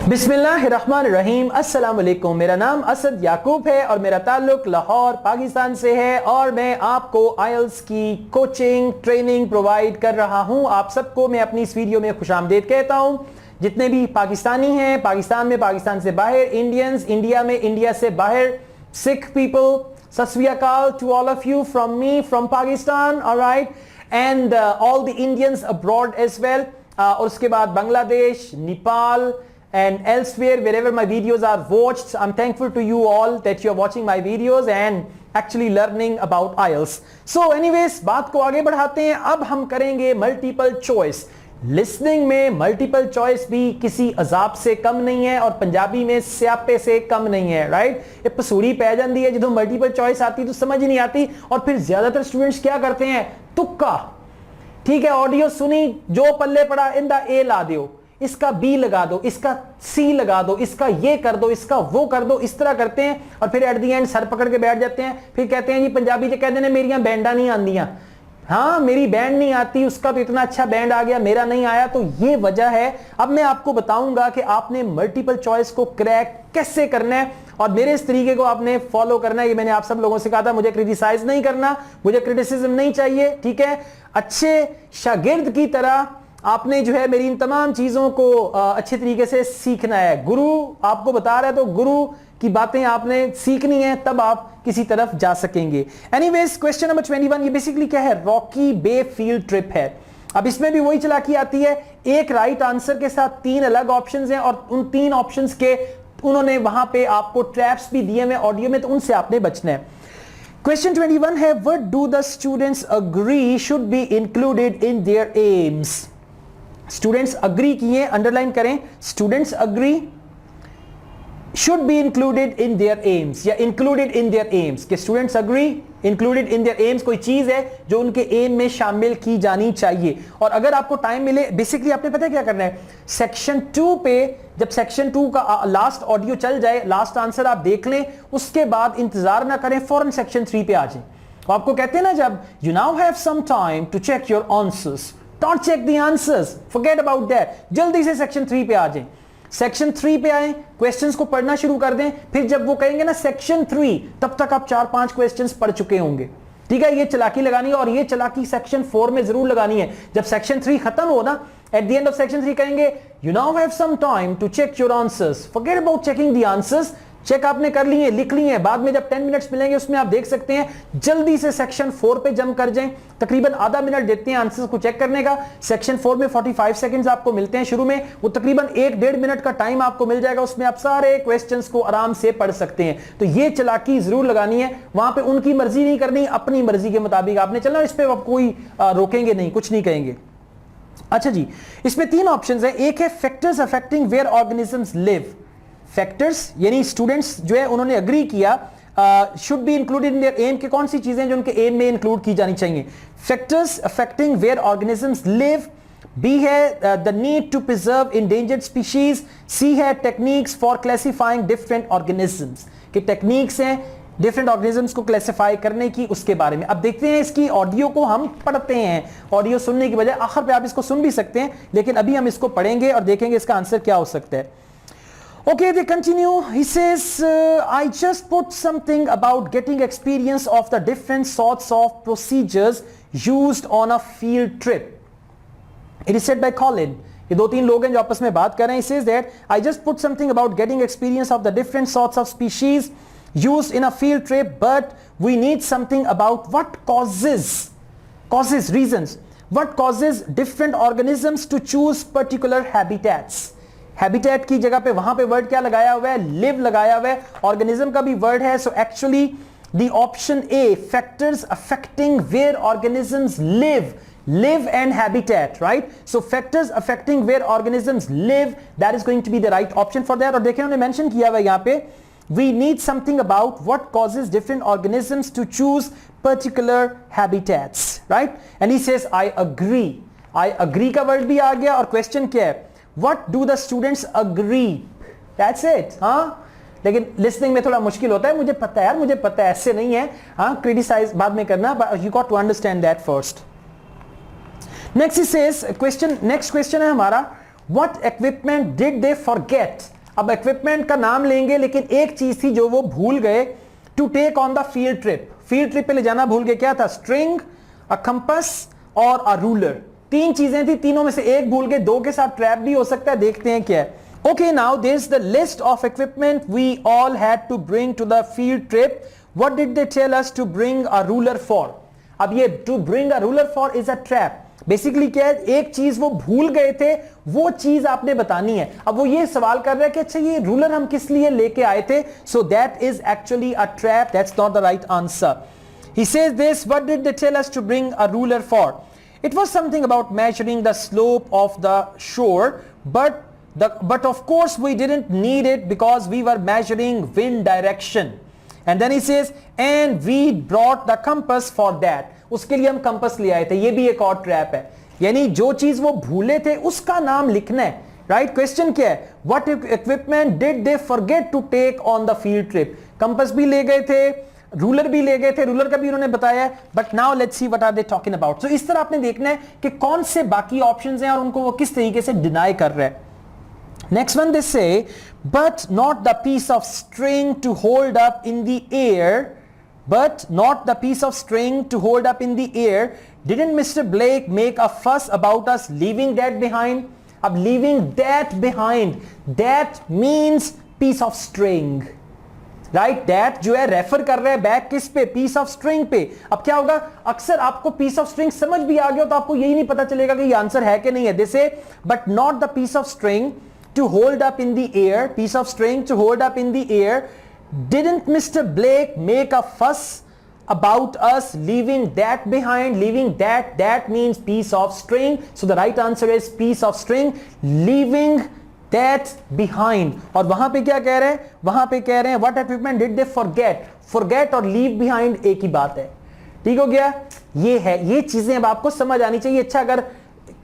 बिस्मिल्लाहिर्रहमानिर्रहीम। अस्सलाम वालेकुम। मेरा नाम असद याकूब है और मेरा ताल्लुक लाहौर पाकिस्तान से है और मैं आपको आईएल्स की कोचिंग ट्रेनिंग प्रोवाइड कर रहा हूं। आप सबको मैं अपनी इस वीडियो में खुशामदीद कहता हूं। जितने भी पाकिस्तानी हैं, पाकिस्तान में, पाकिस्तान से बाहर, इंडियंस इंडिया में, इंडिया से बाहर, Sikh people, Sat Sri Akal to all of you from me from Pakistan, alright, and all the Indians abroad as well. और उसके बाद Bangladesh, Nepal and elsewhere wherever my videos are watched. I'm thankful to you all that you're watching my videos and actually learning about IELTS. So anyways, बात को आगे बढ़ाते हैं। अब हम करेंगे मल्टीपल चॉइस। लिसनिंग में मल्टीपल चॉइस भी किसी अजाब से कम नहीं है और पंजाबी में स्यापे से कम नहीं है, राइट। ये पसूरी पै जाती है जो मल्टीपल चॉइस आती तो समझ नहीं आती और फिर ज्यादातर स्टूडेंट्स क्या करते हैं, तुक्का। ठीक है, ऑडियो सुनी, जो पल्ले पड़ा इंदा ए ला दो, इसका बी लगा दो, इसका सी लगा दो, इसका ये कर दो, इसका वो कर दो, इस तरह करते हैं और फिर एट दी एंड सर पकड़ के बैठ जाते हैं। फिर कहते हैं जी पंजाबी कहते हैं मेरिया बैंडा नहीं आंदियां। हाँ, मेरी बैंड नहीं आती, उसका तो इतना अच्छा बैंड आ गया, मेरा नहीं आया। तो ये वजह है। अब मैं आपको बताऊंगा कि आपने मल्टीपल चॉइस को क्रैक कैसे करना है और मेरे इस तरीके को आपने फॉलो करना है। ये मैंने आप सब लोगों से कहा था, मुझे क्रिटिसाइज नहीं करना, मुझे क्रिटिसिज्म नहीं चाहिए, ठीक है। अच्छे शागिर्द की तरह आपने जो है मेरी इन तमाम चीजों को अच्छे तरीके से सीखना है। गुरु आपको बता रहा है तो गुरु की बातें आपने सीखनी है, तब आप किसी तरफ जा सकेंगे। एनीवेज, क्वेश्चन नंबर 21 ये बेसिकली क्या है, रॉकी बे फील्ड ट्रिप है। अब इसमें भी वही चालाकी आती है, एक राइट आंसर के साथ तीन अलग ऑप्शंस हैं और उन तीन ऑप्शंस के उन्होंने वहां पे आपको ट्रैप्स भी दिए हुए ऑडियो में, तो उनसे आपने बचना है। क्वेश्चन 21 है, what do the students agree should be included in there AIIMS. Students agree किए, अंडरलाइन करें, students agree should be included in there AIIMS या इंक्लूडेड इन देयर एम्स। के students agree included in there AIIMS कोई चीज है जो उनके M में शामिल की जानी चाहिए। और अगर आपको टाइम मिले, बेसिकली आपने पता है क्या करना है, सेक्शन 2 पे जब सेक्शन 2 का लास्ट ऑडियो चल जाए, लास्ट आंसर आप देख लें, उसके बाद इंतजार ना करें, फौरन सेक्शन 3 पे आ जाए। तो आपको कहते हैं ना, जब you now have some time to check your answers, Don't check the answers, forget about that. जल्दी से सेक्शन 3 पे आ जाएं। सेक्शन 3 पे आए, क्वेश्चंस को पढ़ना शुरू कर दें। फिर जब वो कहेंगे ना सेक्शन 3, तब तक आप 4-5 क्वेश्चंस पढ़ चुके होंगे। ठीक है, ये चालाकी लगानी है और ये चालाकी सेक्शन 4 में जरूर लगानी है। जब सेक्शन 3 खत्म हो ना, at the end of section 3 कहेंगे you now have some time to check your answers, forget about checking the answers. Check आपने कर लिए, लिख लिए, बाद में जब 10 मिनट्स मिलेंगे उसमें आप देख सकते हैं, जल्दी से सेक्शन 4 पे जंप कर जाएं। तकरीबन आधा मिनट देते हैं आंसर्स को चेक करने का। सेक्शन 4 में 45 सेकंड्स आपको मिलते हैं शुरू में, वो तकरीबन 1-1.5 मिनट का टाइम आपको मिल जाएगा, उसमें आप सारे क्वेश्चंस को आराम से पढ़ सकते हैं। तो ये चालाकी जरूर लगानी है, वहां पे उनकी मर्जी नहीं करनी, अपनी मर्जी के मुताबिक आपने चलना। इस पे आप कोई रोकेंगे नहीं, कुछ नहीं कहेंगे। अच्छा जी, इसमें 3 ऑप्शंस है। एक है factors affecting where organisms live. Factors यानी स्टूडेंट्स जो है उन्होंने अग्री किया should be included in their एम के कौन सी चीजें जो उनके एम में इंक्लूड की जानी चाहिए। Factors affecting where organisms live, B है the need to preserve endangered species, C है techniques for classifying different organisms, कि टेक्निक्स हैं डिफरेंट ऑर्गेनिजम्स को क्लासिफाई करने की, उसके बारे में। अब देखते हैं, इसकी ऑडियो को हम पढ़ते हैं, ऑडियो सुनने की बजाय आखिर पे आप इसको सुन भी सकते हैं, लेकिन अभी हम इसको पढ़ेंगे और देखेंगे इसका आंसर क्या हो सकता है। Okay, they continue. He says, I just put something about getting experience of the different sorts of procedures used on a field trip. It is said by Colin. ये 2-3 लोग हैं जो आपस में बात कर रहे हैं। He says that I just put something about getting experience of the different sorts of species used in a field trip, but we need something about what causes reasons. What causes different organisms to choose particular habitats. Habitat की जगह पे वहां पे word क्या लगाया हुआ है, live लगाया हुआ है, ऑर्गेनिज्म का भी वर्ड है। So actually the option A, factors affecting where organisms live and habitat, right. So factors affecting where organisms live, that is going to be the right option for that. और देखिए उन्होंने mention किया हुआ है यहां पे, we need something about what causes different organisms to choose particular habitats, right. And he says I agree का word भी आ गया और क्वेश्चन क्या है, What do the students agree? That's it. हाँ, लेकिन लिसनिंग में थोड़ा मुश्किल होता है, मुझे पता है यार, मुझे पता है, ऐसे नहीं है। हाँ, क्रिटिसाइज बाद में करना, but you got to understand that first. Next he says, next question है हमारा, what equipment did they forget अब इक्विपमेंट का नाम लेंगे, लेकिन एक चीज थी जो वो भूल गए, to take on the field trip. Field trip पे ले जाना भूल गए। क्या था? स्ट्रिंग, अ कंपास और अ रूलर। तीन चीजें थी, तीनों में से एक भूल गए। दो के साथ ट्रैप भी हो सकता है, देखते हैं क्या है। Okay, now there's the list of equipment we all had to bring to the field trip. What did they tell us to bring a ruler for? अब ये to bring a ruler for is a trap. Basically क्या है, एक चीज वो भूल गए थे, वो चीज आपने बतानी है। अब वो ये सवाल कर रहा है कि अच्छा ये रूलर हम किस लिए लेके आए थे? So that is actually a trap. That's not the right answer. He says this, what did they tell us to bring a ruler for? It was something about measuring the slope of the shore, but of course we didn't need it because we were measuring wind direction. And then he says, and we brought the compass for that. उसके लिए हम compass ले आए थे। ये भी एक और ट्रैप है, यानी जो चीज वो भूले थे उसका नाम लिखना है। राइट? क्वेश्चन क्या है? What equipment did they forget to take on the field trip? Compass भी ले गए थे, रूलर भी ले गए थे, रूलर का भी उन्होंने बताया है। But now let's see what are they talking about. So इस तरह आपने देखना है कि कौन से बाकी ऑप्शंस हैं और उनको वो किस तरीके से डिनाई कर रहे हैं। Next one they say, but not the piece of string to hold up in the air, but not the piece of string to hold up in the air. Didn't Mr. Blake make a fuss about us leaving that behind? अब leaving that behind, that means piece of string. Right? That जो है refer कर रहे हैं back किस पे? Piece of string पे। अब क्या होगा, अक्सर आपको पीस ऑफ स्ट्रिंग समझ भी आ गया तो आपको यही नहीं पता चलेगा कि ये आंसर है कि नहीं है। दिस से but not the piece of string to hold up in the air, piece of string to hold up in the air. Didn't Mr. Blake make a fuss about us leaving that behind? Leaving that means piece of string. So the right answer is piece of string, leaving that behind. और वहां पे क्या कह रहे हैं? वहां पे कह रहे हैं what equipment did they forget? Forget और leave behind एक ही बात है। ठीक हो गया? ये है, ये चीजें अब आपको समझ आनी चाहिए। अच्छा, अगर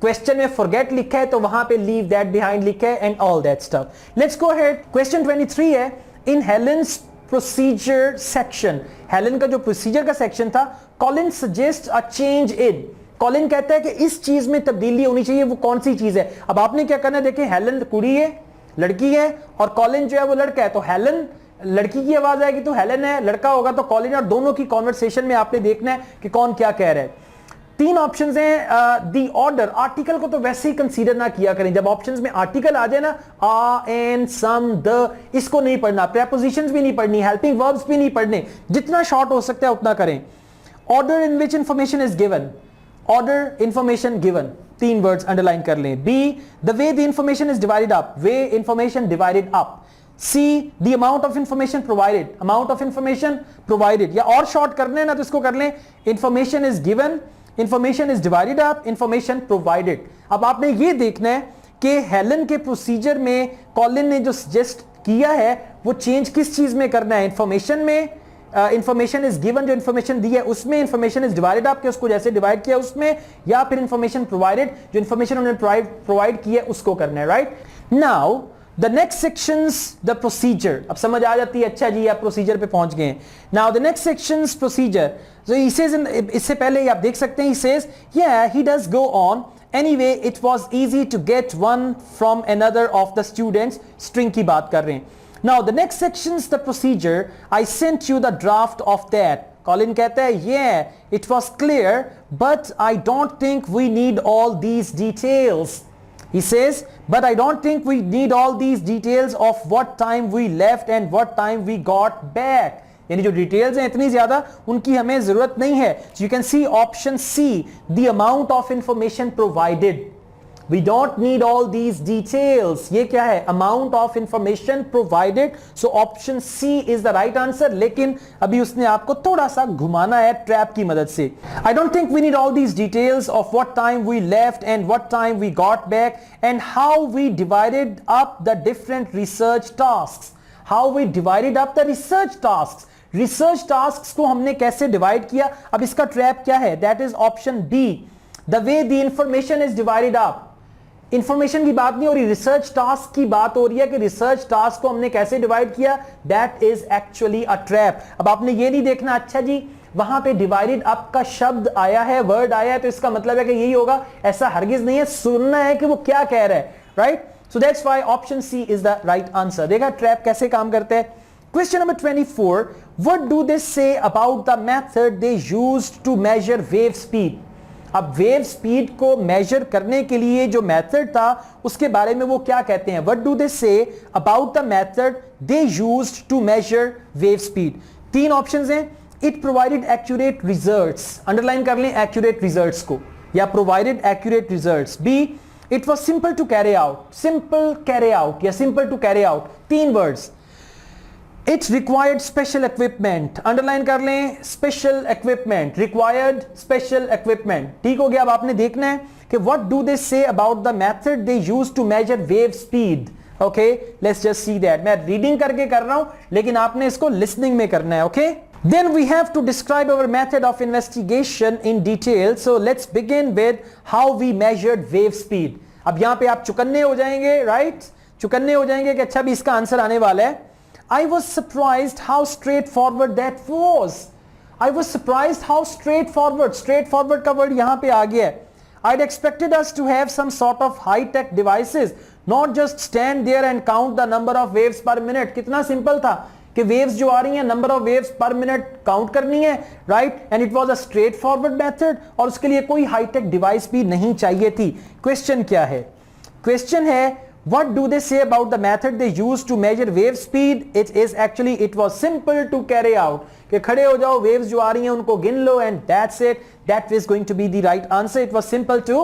क्वेश्चन में फॉरगेट लिखा है तो वहां पे लीव दैट बिहाइंड लिखा है and all that stuff. Let's go ahead. Question 23 है, इन हेलेन्स प्रोसीजर सेक्शन। हेलेन का जो प्रोसीजर का सेक्शन था, Colin suggest a change in. Colin कहता है कि इस चीज में तब्दीली होनी चाहिए। वो कौन सी चीज है? अब आपने क्या करना है, देखें, हेलेन कुड़ी है, लड़की है, और कॉलिन जो है वो लड़का है। तो हेलेन लड़की की आवाज आएगी तो हेलेन है, लड़का होगा तो कॉलिन। और दोनों की कॉन्वर्सेशन में आपने देखना है कि कौन क्या कह रहा है। तीन ऑप्शंस हैं। दी ऑर्डर, आर्टिकल को तो वैसे ही कंसीडर ना किया करें। जब ऑप्शंस में आर्टिकल आ जाए ना, आ, एन, सम, द, इसको नहीं पढ़ना। प्रेपोजिशंस भी नहीं पढ़नी, हेल्पिंग वर्ब्स भी नहीं पढ़ने। जितना शॉर्ट हो सकता है उतना करें। Order in which information is given, order information given, तीन वर्ड्स अंडरलाइन कर लें। B, the way the information is divided up, way information divided up. C, the amount of information provided, amount of information provided. या और short करने ना तो इसको कर लें, information is given, information is divided up, information provided. अब आपने ये देखना है कि हेलेन के प्रोसीजर में कॉलिन ने जो सजेस्ट किया है वो चेंज किस चीज में करना है। इंफॉर्मेशन में, इंफॉर्मेशन इज गिवन जो इंफॉर्मेशन दी है उसमें, इंफॉर्मेशन इज डिवाइडेड अप के उसको जैसे डिवाइड किया उसमें, या फिर इंफॉर्मेशन प्रोवाइडेड जो इंफॉर्मेशन उन्होंने प्रोवाइड की है उसको करना है। Right? Now the next sections the procedure. अब समझ आ जाती है, अच्छा जी आप प्रोसीजर पे पहुंच गए। Now the next sections procedure. So he says इससे पहले आप देख सकते हैं, he says yeah he does go on anyway it was easy to get one from another of the students। string की बात कर रहे हैं। Now the next section's the procedure, I sent you the draft of that। Colin कहता है yeah it was clear but I don't think we need all these details। He says but I don't think we need all these details of what time we left and what time we got back। यानी जो details हैं इतनी ज्यादा उनकी हमें जरूरत नहीं है। So you can see option C, the amount of information provided, we don't need all these details. ये क्या है? Amount of information provided. So option C is the right answer. लेकिन अभी उसने आपको थोड़ा सा घुमाना है ट्रैप की मदद से। I don't think we need all these details of what time we left and what time we got back and how we divided up the different research tasks. How we divided up the research tasks, research tasks को हमने कैसे divide किया। अब इसका trap क्या है? That is option B, the way the information is divided up. Information की बात नहीं हो रही, रिसर्च टास्क की बात हो रही है कि रिसर्च टास्क को हमने कैसे डिवाइड किया। That is actually a trap. अब आपने ये नहीं देखना अच्छा जी वहां पे डिवाइडेड अप का शब्द आया है, वर्ड आया है, तो इसका मतलब है कि यही होगा, ऐसा हरगिज नहीं है। सुनना है कि वो क्या कह रहा है। Right? So that's why option C is the right answer. देखा ट्रैप कैसे काम करते हैं. Question number 24. What do they say about the method they used to measure wave speed? अब वेव स्पीड को मेजर करने के लिए जो मेथड था उसके बारे में वो क्या कहते हैं. What do they say about the method they used to measure wave speed? 3 options हैं. It provided accurate results. Underline कर लें accurate results को, या provided accurate results. B, it was simple to carry out. Simple carry out या simple to carry out. 3 words. It required special equipment. Underline कर लें special equipment. Required special equipment. ठीक हो गया. अब आपने देखना है कि what do they say about the method they used to measure wave speed. Okay, let's just see that. मैं रीडिंग करके कर रहा हूं लेकिन आपने इसको लिसनिंग में करना है. Okay, then we have to describe our method of investigation in detail. So let's begin with how we measured wave speed. अब यहां पे आप चुकन्ने हो जाएंगे, right? चुकन्ने हो जाएंगे कि अच्छा भी इसका आंसर आने वाला है. I was surprised how straightforward that was. I was surprised how straightforward. Straightforward का word यहाँ पे आ गया है. I'd expected us to have some sort of high-tech devices, not just stand there and count the number of waves per minute. कितना simple था कि waves जो आ रही हैं number of waves per minute count करनी है, right? And it was a straightforward method और उसके लिए कोई high-tech device भी नहीं चाहिए थी. Question क्या है? Question है, what do they say about the method they used to measure wave speed? It was simple to carry out. कि खड़े हो जाओ, waves जो आ रही हैं उनको गिन लो and that's it. That is going to be the right answer. It was simple to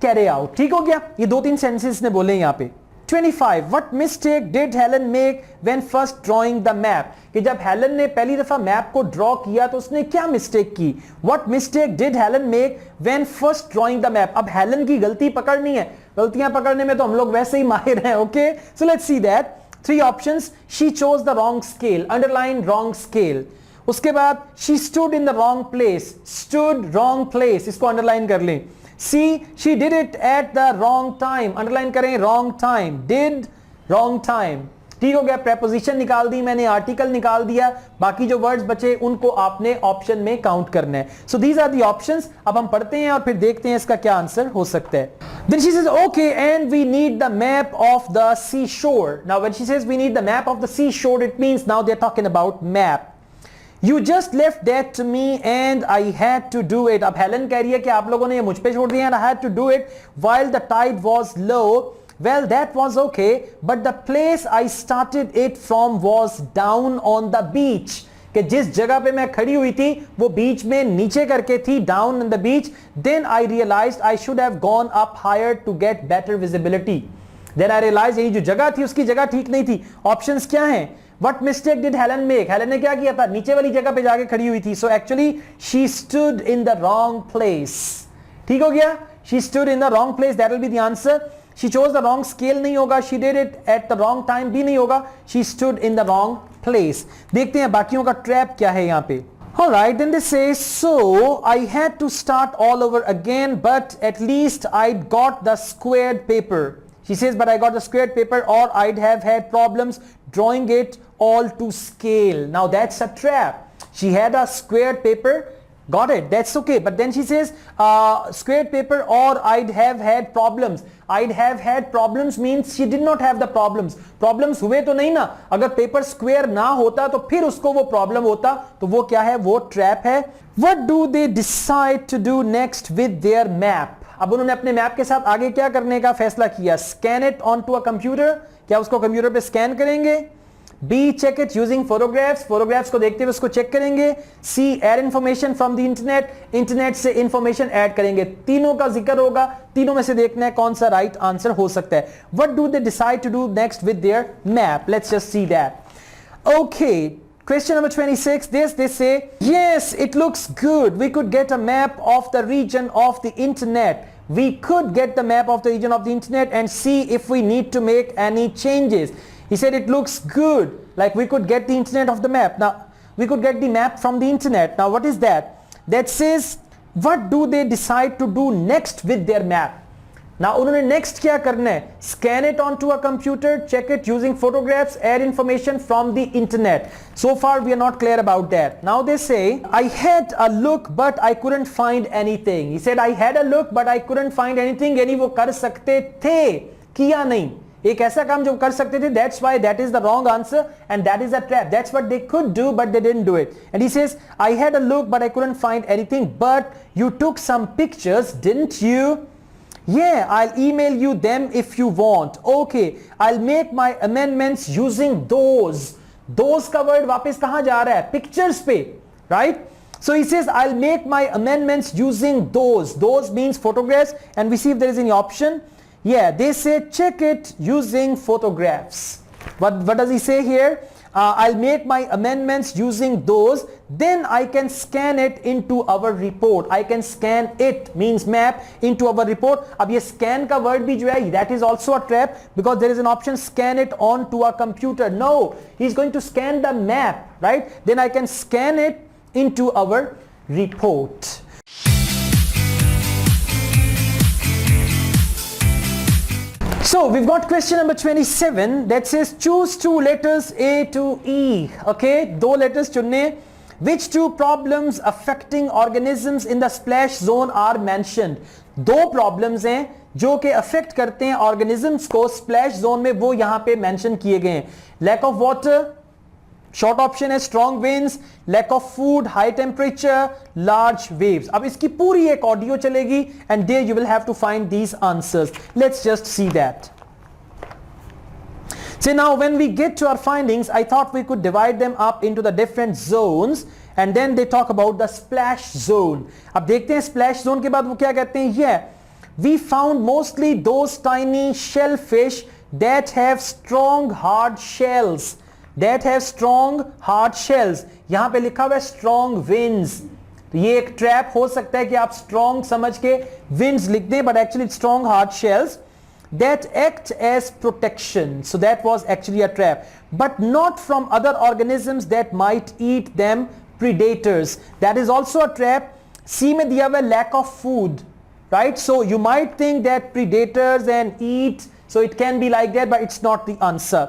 carry out. ठीक हो गया. ये 2-3 sentences ने बोले यहाँ पे. 25. What mistake did Helen make when first drawing the map? कि जब हेलन ने पहली दफा मैप को ड्रॉ किया तो उसने क्या मिस्टेक की. What mistake did Helen make when first drawing the map? अब हेलन की गलती पकड़नी है. गलतियां पकड़ने में तो हम लोग वैसे ही माहिर हैं. Okay, so let's see that. 3 options. She chose the wrong scale. Underline wrong scale. उसके बाद she stood in the wrong place. Stood wrong place, इसको अंडरलाइन कर लें. See, she did it at the wrong time. Underline करें wrong time. Did wrong time. ठीक हो गया. Preposition निकाल दी मैंने, आर्टिकल निकाल दिया, बाकी जो वर्ड्स बचे उनको आपने ऑप्शन में काउंट करना है. So these are the options. अब हम पढ़ते हैं और फिर देखते हैं इसका क्या आंसर हो सकता है. Then she says, okay, and we need the map of the seashore. Now when she says we need the map of the seashore, it means now they're talking about map. You just left that to me and I had to do it. अब Helen कह रही है कि आप लोगों ने ये मुझ पे छोड़ दिया and I had to do it while the tide was low. Well, that was okay, but the place I started it from was down on the beach. कि जिस जगह पे मैं खड़ी हुई थी वो बीच में नीचे करके थी, down on the beach. Then I realized I should have gone up higher to get better visibility. Then I realized ये जो जगह थी उसकी जगह ठीक नहीं थी. Options क्या हैं? What mistake did Helen make? Helen ने क्या किया था? नीचे वाली जगह पे जाके खड़ी हुई थी. So actually she stood in the wrong place. ठीक हो गया? She stood in the wrong place. That will be the answer. She chose the wrong scale नहीं होगा. She did it at the wrong time भी नहीं होगा. She stood in the wrong place. देखते हैं बाकियों का ट्रैप क्या है यहाँ पे. Alright, then they say, so I had to start all over again, but at least I got the squared paper. She says, but I got the squared paper or I'd have had problems drawing it all to scale. Now that's a trap. She had a squared paper. Got it. That's okay. But then she says, squared paper or I'd have had problems. I'd have had problems means she did not have the problems. Problems हुए तो नहीं ना. अगर paper square ना होता तो फिर उसको वो प्रॉब्लम होता. तो वो क्या है? वो ट्रैप है. What do they decide to do next with their map? अब उन्होंने अपने मैप के साथ आगे क्या करने का फैसला किया. Scan it onto a computer. क्या उसको कंप्यूटर पे स्कैन करेंगे. B, check it using photographs. Photographs को देखते हुए उसको चेक करेंगे. C, add information from the internet. Internet से इंफॉर्मेशन ऐड करेंगे. तीनों का जिक्र होगा. तीनों में से देखना है कौन सा राइट आंसर हो सकता है. What do they decide to do next with their map? Let's just see that. Okay. Question number 26. This they say, yes, it looks good. We could get a map of the region of the internet. We could get the map of the region of the internet and see if we need to make any changes. He said it looks good, like we could get the internet of the map. Now, we could get the map from the internet. Now, what is that? That says, what do they decide to do next with their map? Now, उन्होंने next क्या करना है? Scan it onto a computer, check it using photographs, add information from the internet. So far, we are not clear about that. Now they say, I had a look, but I couldn't find anything. He said, I had a look, but I couldn't find anything. यानी वो कर सकते थे, किया नहीं. एक ऐसा काम जो कर सकते थे. That's why that is the wrong answer and that is a trap. That's what they could do but they didn't do it. And he says, I had a look but I couldn't find anything. But you took some pictures, didn't you? Yeah, I'll email you them if you want. Okay, I'll make my amendments using those. Those का word वापस कहाँ जा रहा है? Pictures पे, right? So he says, I'll make my amendments using those. Those means photographs, and we see if there is any option. Yeah, they say check it using photographs. What does he say here? I'll make my amendments using those, then I can scan it into our report. I can scan it means map into our report. अब ये scan का word भी जो है, that is also a trap because there is an option scan it onto a computer. No, he's going to scan the map, right? Then I can scan it into our report. So we've got question number 27 that says choose two letters A to E. Okay, दो letters चुनने. Which two problems affecting organisms in the splash zone are mentioned? दो problems हैं जो कि affect करते हैं organisms को splash zone में, वो यहाँ पे mention किए गए हैं. Lack of water, short option है strong winds, lack of food, high temperature, large waves. अब इसकी पूरी एक ऑडियो चलेगी and there you will have to find these answers. Let's just see that. So now when we get to our findings, I thought we could divide them up into the different zones and then they talk about the splash zone. अब देखते हैं splash zone के बाद वो क्या कहते हैं. Yeah, we found mostly those tiny shellfish that have strong hard shells. That have strong hard shells. यहाँ पे लिखा हुआ है strong winds. तो ये एक trap हो सकता है कि आप strong समझ के winds लिख दें, but actually it's strong hard shells that act as protection. So that was actually a trap, but not from other organisms that might eat them, predators. That is also a trap. C में दिया हुआ है lack of food, right? So you might think that predators and eat, so it can be like that, but it's not the answer.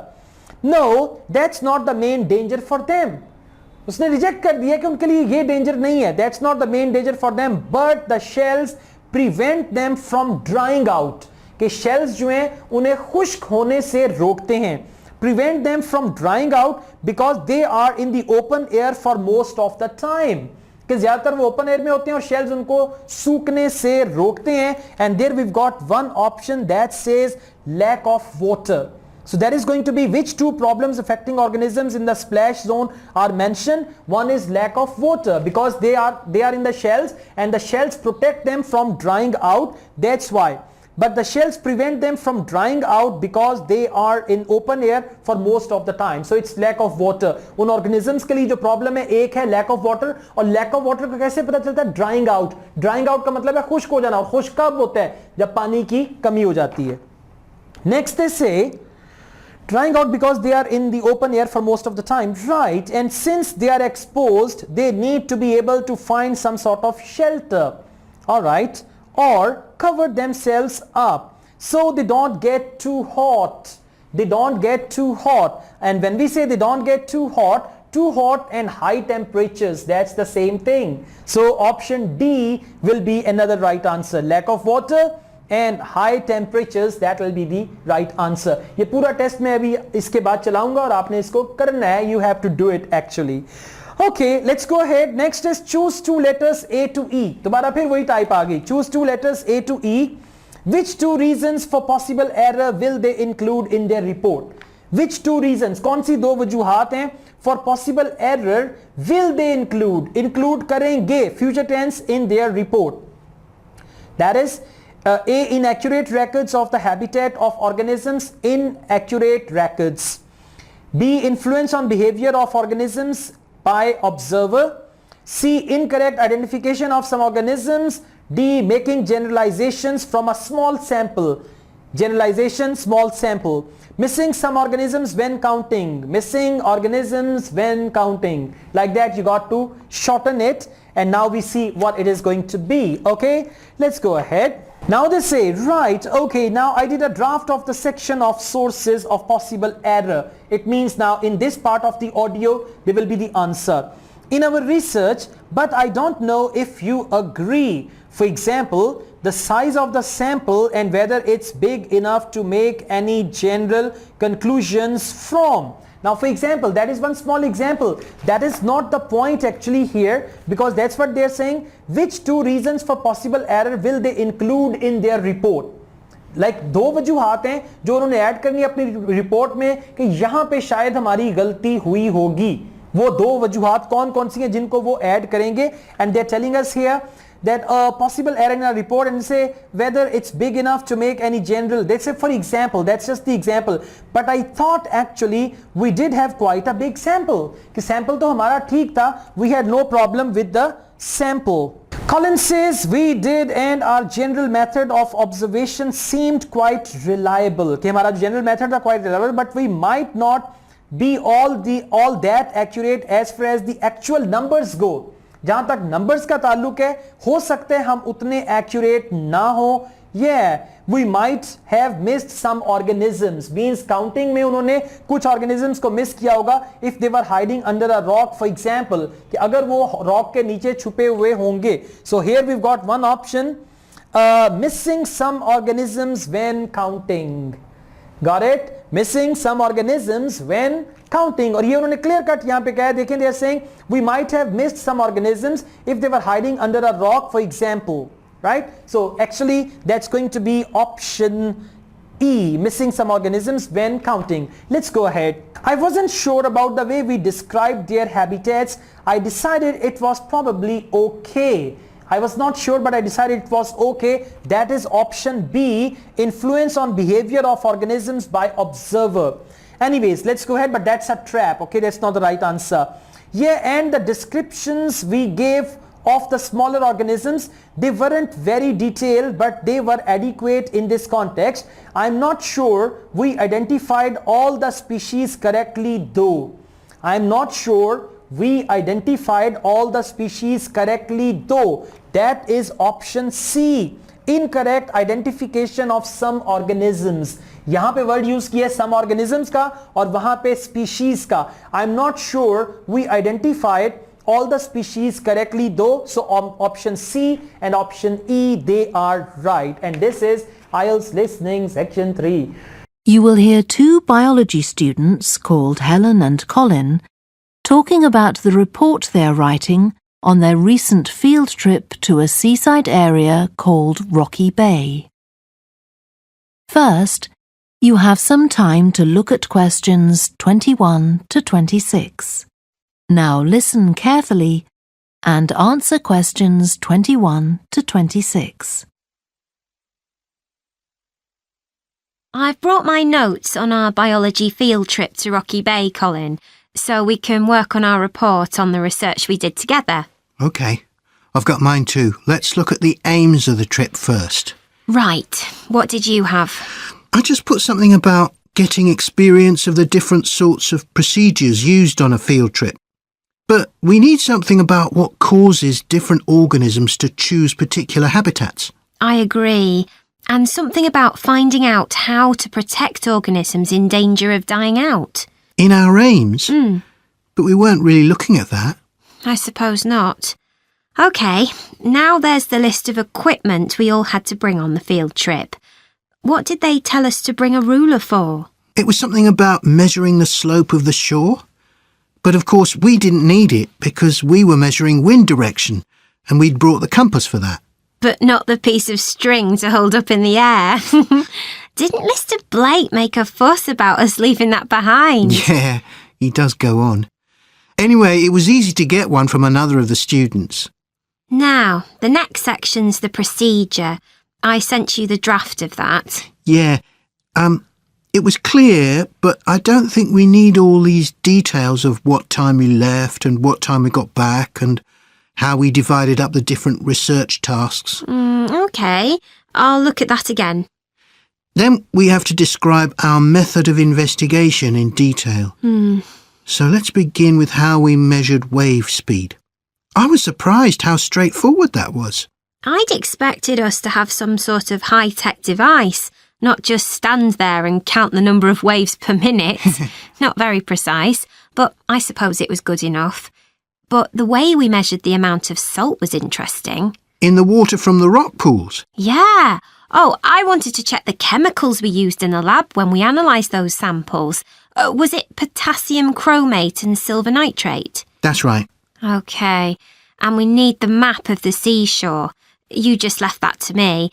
No, that's not the main danger for them. उसने reject कर दिया कि उनके लिए ये danger नहीं है. That's not the main danger for them, but the shells prevent them from drying out. कि shells जो हैं उन्हें खुश्क होने से रोकते हैं. Prevent them from drying out because they are in the open air for most of the time. कि ज्यादातर वो ओपन एयर में होते हैं और shells उनको सूखने से रोकते हैं. And there we've got one option that says lack of water. So that is going to be which two problems affecting organisms in the splash zone are mentioned. One is lack of water because they are in the shells and the shells protect them from drying out. That's why. But the shells prevent them from drying out because they are in open air for most of the time. So it's lack of water. उन organisms के लिए जो problem है एक है lack of water, और lack of water का कैसे पता चलता है? Drying out. Drying out का मतलब है खुश्क हो जाना, और खुश्क कब होता है? जब पानी की कमी हो जाती है. Next they say drying out because they are in the open air for most of the time, right? And since they are exposed, they need to be able to find some sort of shelter, all right, or cover themselves up so they don't get too hot. They don't get too hot. And when we say they don't get too hot and high temperatures, that's the same thing. So option D will be another right answer. Lack of water and high temperatures, that will be the right answer. ये पूरा test मैं अभी इसके बाद चलाऊंगा और आपने इसको करना है. You have to do it actually. Okay, let's go ahead. Next is choose two letters A to E. दोबारा फिर वही टाइप आ गई. Choose two letters A to E. Which two reasons for possible error will they include in their report? Which two reasons? कौन सी दो वजूहात हैं for possible error will they include? Include करेंगे future tense in their report. That is A, inaccurate records of the habitat of organisms, inaccurate records. B, influence on behavior of organisms by observer. C, incorrect identification of some organisms. D, making generalizations from a small sample. Generalization, small sample. Missing some organisms when counting. Missing organisms when counting. Like that you got to shorten it, and now we see what it is going to be. Okay, let's go ahead. Now they say, right, okay, now I did a draft of the section of sources of possible error. It means now in this part of the audio, there will be the answer. in our research, but I don't know if you agree. For example, the size of the sample and whether it's big enough to make any general conclusions from. Now, for example, that is one small example. That is not the point actually here, because that's what they're saying. Which two reasons for possible error will they include in their report? Like दो वजूहात हैं जो उन्होंने add करनी है अपनी report में कि यहाँ पे शायद हमारी गलती हुई होगी. वो दो वजूहात कौन कौन सी हैं जिनको वो ऐड करेंगे? And they're telling us here that a possible error in a report, and say whether it's big enough to make any general. They say, for example, that's just the example, but I thought actually we did have quite a big sample. कि sample तो हमारा ठीक था, we had no problem with the sample. Colin says we did, and our general method of observation seemed quite reliable. कि हमारा general method था quite reliable, but we might not be all that accurate as far as the actual numbers go. जहां तक numbers का ताल्लुक है, हो सकते हैं हम उतने एक्यूरेट ना हो. We might have missed some organisms. Means counting में उन्होंने कुछ organisms को miss किया होगा. If they were hiding under a rock, for example, कि अगर वो rock के नीचे छुपे हुए होंगे. So here we've got one option, missing some organisms when counting. Got it? Missing some organisms when counting. और ये उन्होंने clear cut यहाँ पे कहा है. देखें, they are saying we might have missed some organisms if they were hiding under a rock, for example. Right? So actually that's going to be option E, missing some organisms when counting. Let's go ahead. I wasn't sure about the way we described their habitats. I decided it was probably okay. I was not sure, but I decided it was okay. That is option B, influence on behavior of organisms by observer. Anyways, let's go ahead, but that's a trap. Okay, that's not the right answer. Yeah, and the descriptions we gave of the smaller organisms, they weren't very detailed, but they were adequate in this context. I'm not sure we identified all the species correctly though. I'm not sure we identified all the species correctly though. That is option C, incorrect identification of some organisms. यहाँ पे word use किया some organisms का और वहाँ पे species का. I'm not sure we identified all the species correctly though. So option C and option E, they are right. And this is IELTS listening section 3. You will hear two biology students called Helen and Colin talking about the report they are writing on their recent field trip to a seaside area called Rocky Bay. First, you have some time to look at questions 21 to 26. Now listen carefully and answer questions 21 to 26. I've brought my notes on our biology field trip to Rocky Bay, Colin, so we can work on our report on the research we did together. OK. I've got mine too. Let's look at the aims of the trip first. Right. What did you have? I just put something about getting experience of the different sorts of procedures used on a field trip. But we need something about what causes different organisms to choose particular habitats. I agree. And something about finding out how to protect organisms in danger of dying out. In our aims? But we weren't really looking at that. I suppose not. OK, now there's the list of equipment we all had to bring on the field trip. What did they tell us to bring a ruler for? It was something about measuring the slope of the shore. But of course we didn't need it because we were measuring wind direction and we'd brought the compass for that. But not the piece of string to hold up in the air. Didn't Mr. Blake make a fuss about us leaving that behind? Yeah, he does go on. Anyway, it was easy to get one from another of the students. Now, the next section's the procedure. I sent you the draft of that. Yeah, it was clear, but I don't think we need all these details of what time we left and what time we got back and how we divided up the different research tasks. OK, I'll look at that again. Then we have to describe our method of investigation in detail. So let's begin with how we measured wave speed. I was surprised how straightforward that was. I'd expected us to have some sort of high-tech device, not just stand there and count the number of waves per minute. Not very precise, but I suppose it was good enough. but the way we measured the amount of salt was interesting. In the water from the rock pools? Yeah. Oh, I wanted to check the chemicals we used in the lab when we analysed those samples. Was it potassium chromate and silver nitrate? That's right. OK. And we need the map of the seashore. You just left that to me.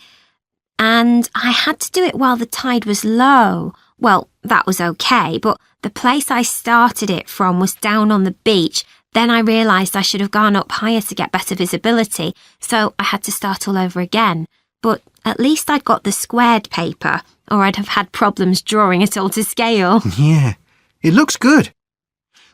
And I had to do it while the tide was low. Well, that was OK, but the place I started it from was down on the beach. Then I realised I should have gone up higher to get better visibility, so I had to start all over again. But at least I'd got the squared paper, or I'd have had problems drawing it all to scale. Yeah, it looks good.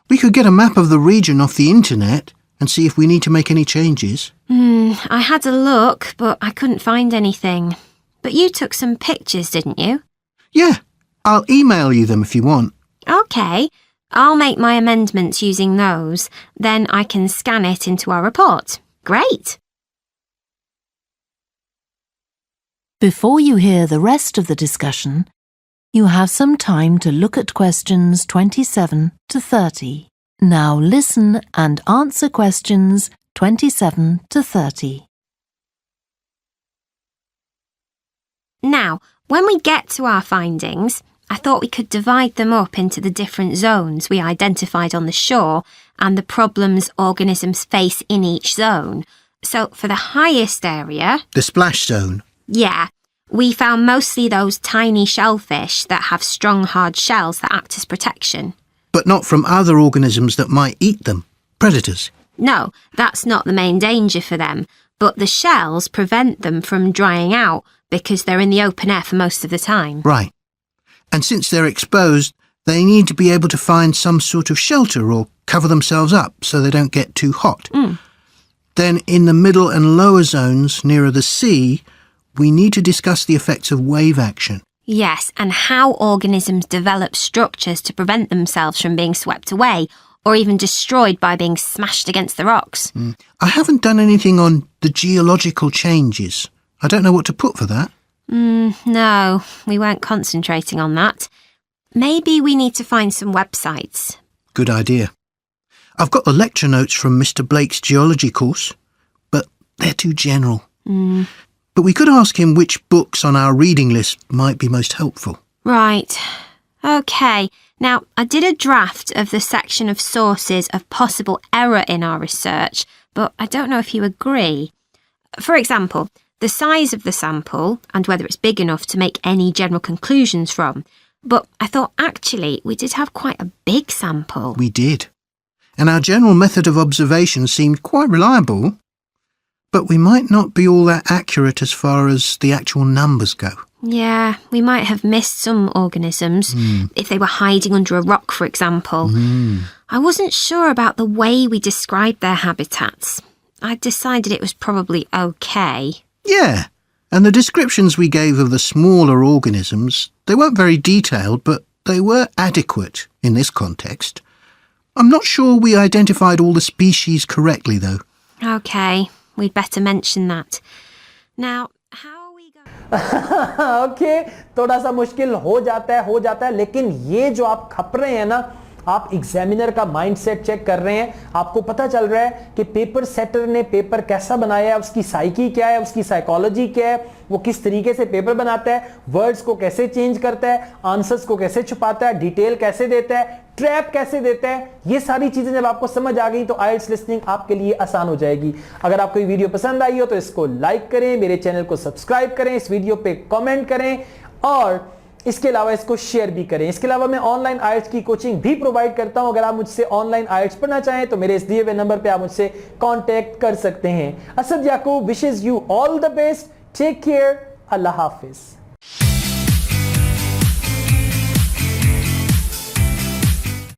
We could get a map of the region off the internet and see if we need to make any changes. I had a look, but I couldn't find anything. But you took some pictures, didn't you? Yeah, I'll email you them if you want. OK. I'll make my amendments using those. Then I can scan it into our report. Great! Before you hear the rest of the discussion, you have some time to look at questions 27 to 30. Now listen and answer questions 27 to 30. Now, when we get to our findings, I thought we could divide them up into the different zones we identified on the shore and the problems organisms face in each zone. So for the highest area... The splash zone. Yeah, we found mostly those tiny shellfish that have strong hard shells that act as protection. But not from other organisms that might eat them. Predators. No, that's not the main danger for them, but the shells prevent them from drying out because they're in the open air for most of the time. Right. And since they're exposed, they need to be able to find some sort of shelter or cover themselves up so they don't get too hot. Then in the middle and lower zones nearer the sea, we need to discuss the effects of wave action. Yes, and how organisms develop structures to prevent themselves from being swept away or even destroyed by being smashed against the rocks. I haven't done anything on the geological changes. I don't know what to put for that. No, we weren't concentrating on that. Maybe we need to find some websites. Good idea. I've got the lecture notes from Mr. Blake's geology course, but they're too general. But we could ask him which books on our reading list might be most helpful. Right. OK. Now, I did a draft of the section of sources of possible error in our research, but I don't know if you agree. For example, the size of the sample and whether it's big enough to make any general conclusions from. But I thought actually we did have quite a big sample. We did. And our general method of observation seemed quite reliable. But we might not be all that accurate as far as the actual numbers go. Yeah, we might have missed some organisms, if they were hiding under a rock, for example. I wasn't sure about the way we described their habitats. I decided it was probably OK. Yeah, and the descriptions we gave of the smaller organisms, they weren't very detailed, but they were adequate in this context. I'm not sure we identified all the species correctly, though. OK, we'd better mention that. Now, how are we going... okay थोड़ा सा मुश्किल हो जाता है लेकिन ये जो आप खप रहे हैं ना आप एग्जामिनर का माइंडसेट चेक कर रहे हैं आपको पता चल रहा है कि पेपर सेटर ने पेपर कैसा बनाया है उसकी साइकी क्या है उसकी साइकोलॉजी क्या है वो किस तरीके से पेपर बनाता है वर्ड्स को कैसे चेंज करता है आंसर्स को कैसे छुपाता है डिटेल कैसे देता है ट्रैप कैसे देता है ये सारी चीजें जब आपको समझ आ गई तो आईएलटीएस लिसनिंग आपके लिए आसान हो जाएगी अगर आपको ये वीडियो पसंद आई हो तो इसको लाइक करें मेरे चैनल को सब्सक्राइब करें इस वीडियो पे कमेंट करें और इसके अलावा इसको शेयर भी करें इसके अलावा मैं ऑनलाइन आईएलटीएस की कोचिंग भी प्रोवाइड करता हूं अगर आप मुझसे ऑनलाइन आईएलटीएस पढ़ना चाहें तो मेरे इस दिए हुए नंबर पे आप मुझसे कांटेक्ट कर सकते हैं Asad Yaqub wishes you all the best take care अल्लाह हाफिज